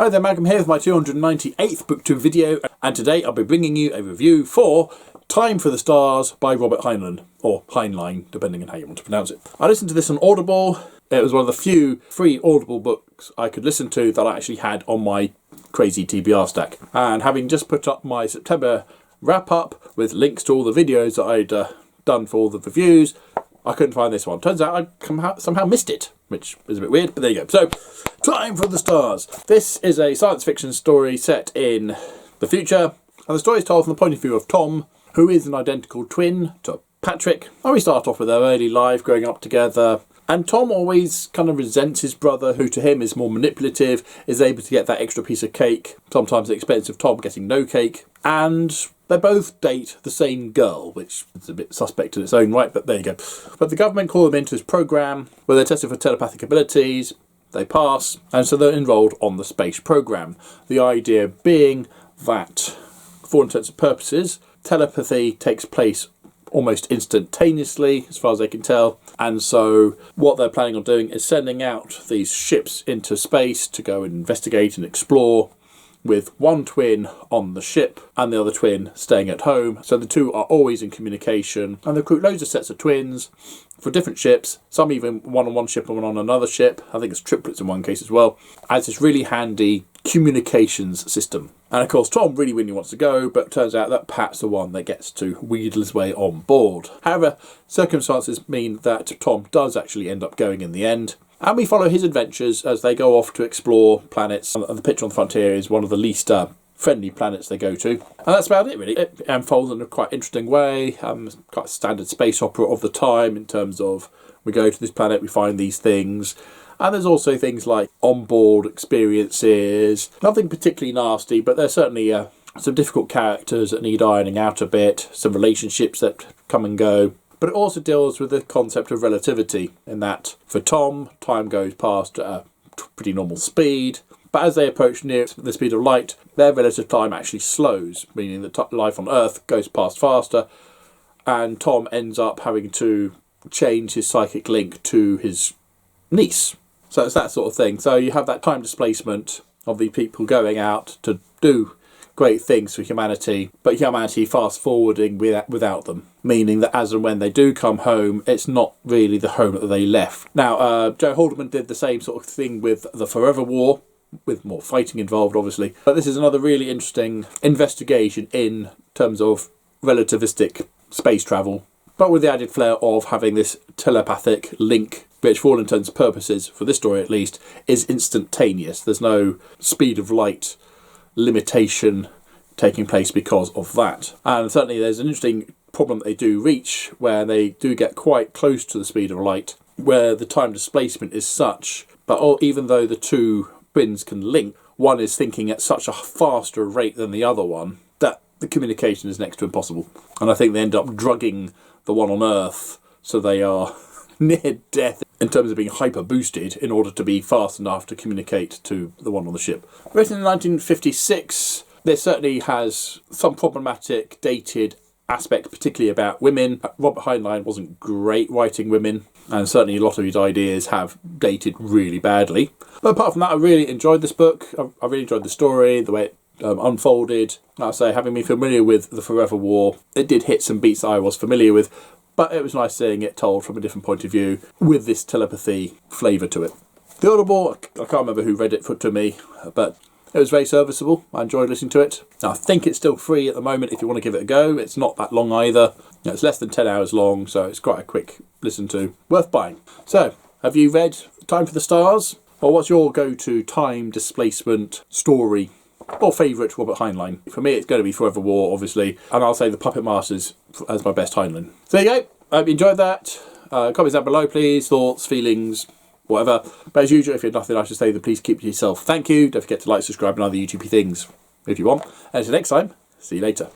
Hi there, Malcolm here with my 298th Booktube video, and today I'll be bringing you a review for Time for the Stars by Robert Heinlein, or Heinlein, depending on how you want to pronounce it. I listened to this on Audible. It was one of the few free Audible books I could listen to that I actually had on my crazy TBR stack. And having just put up my September wrap-up with links to all the videos that I'd done for all the reviews, I couldn't find this one. Turns out I somehow missed it, which is a bit weird, but there you go. So, Time for the Stars. This is a science fiction story set in the future, and the story is told from the point of view of Tom, who is an identical twin to Patrick. And we start off with their early life, growing up together, and Tom always kind of resents his brother, who to him is more manipulative, is able to get that extra piece of cake, sometimes at the expense of Tom getting no cake, and they both date the same girl, which is a bit suspect in its own right, but there you go. But the government call them into this program where they're tested for telepathic abilities. They pass, and so they're enrolled on the space program. The idea being that, for all intents and purposes, telepathy takes place almost instantaneously, as far as they can tell. And so what they're planning on doing is sending out these ships into space to go and investigate and explore, with one twin on the ship and the other twin staying at home. So the two are always in communication, and they recruit loads of sets of twins for different ships, some even one on one ship and one on another ship. I think it's triplets in one case as well, as this really handy communications system. And of course Tom really wants to go, but it turns out that Pat's the one that gets to wheedle his way on board. However, circumstances mean that Tom does actually end up going in the end. And we follow his adventures as they go off to explore planets. And the picture on the front here is one of the least friendly planets they go to. And that's about it, really. It unfolds in a quite interesting way. Quite a standard space opera of the time, in terms of we go to this planet, we find these things. And there's also things like onboard experiences. Nothing particularly nasty, but there's certainly some difficult characters that need ironing out a bit. Some relationships that come and go. But it also deals with the concept of relativity, in that for Tom, time goes past at a pretty normal speed, but as they approach near the speed of light, their relative time actually slows, meaning that life on Earth goes past faster, and Tom ends up having to change his psychic link to his niece. So it's that sort of thing. So you have that time displacement of the people going out to do great things for humanity, but humanity fast forwarding without them, meaning that as and when they do come home, it's not really the home that they left. Now, Joe Haldeman did the same sort of thing with the Forever War, with more fighting involved, obviously. But this is another really interesting investigation in terms of relativistic space travel, but with the added flair of having this telepathic link, which for all intents and purposes, for this story at least, is instantaneous. There's no speed of light limitation taking place because of that. And certainly there's an interesting problem that they do reach, where they do get quite close to the speed of light, where the time displacement is such, but even though the two twins can link, one is thinking at such a faster rate than the other one that the communication is next to impossible. And I think they end up drugging the one on Earth, so they are near death in terms of being hyper boosted in order to be fast enough to communicate to the one on the ship. Written in 1956, this certainly has some problematic dated aspect, particularly about women. Robert Heinlein wasn't great writing women, and certainly a lot of his ideas have dated really badly. But apart from that, I really enjoyed this book. I really enjoyed the story, the way it unfolded. Like I say, having been familiar with the Forever War, it did hit some beats that I was familiar with, but it was nice seeing it told from a different point of view with this telepathy flavour to it. The Audible, I can't remember who read it to me, but it was very serviceable. I enjoyed listening to it. I think it's still free at the moment if you want to give it a go. It's not that long either. It's less than 10 hours long, so it's quite a quick listen to. Worth buying. So, have you read Time for the Stars? Or what's your go-to time displacement story or favourite Robert Heinlein? For me, it's going to be Forever War, obviously, and I'll say The Puppet Masters as my best Heinlein. So there you go. I hope you enjoyed that. Comments down below, please. Thoughts, feelings, whatever. But as usual, if you have nothing I should say, then please keep it to yourself. Thank you. Don't forget to like, subscribe, and other YouTube things if you want. And until next time, see you later.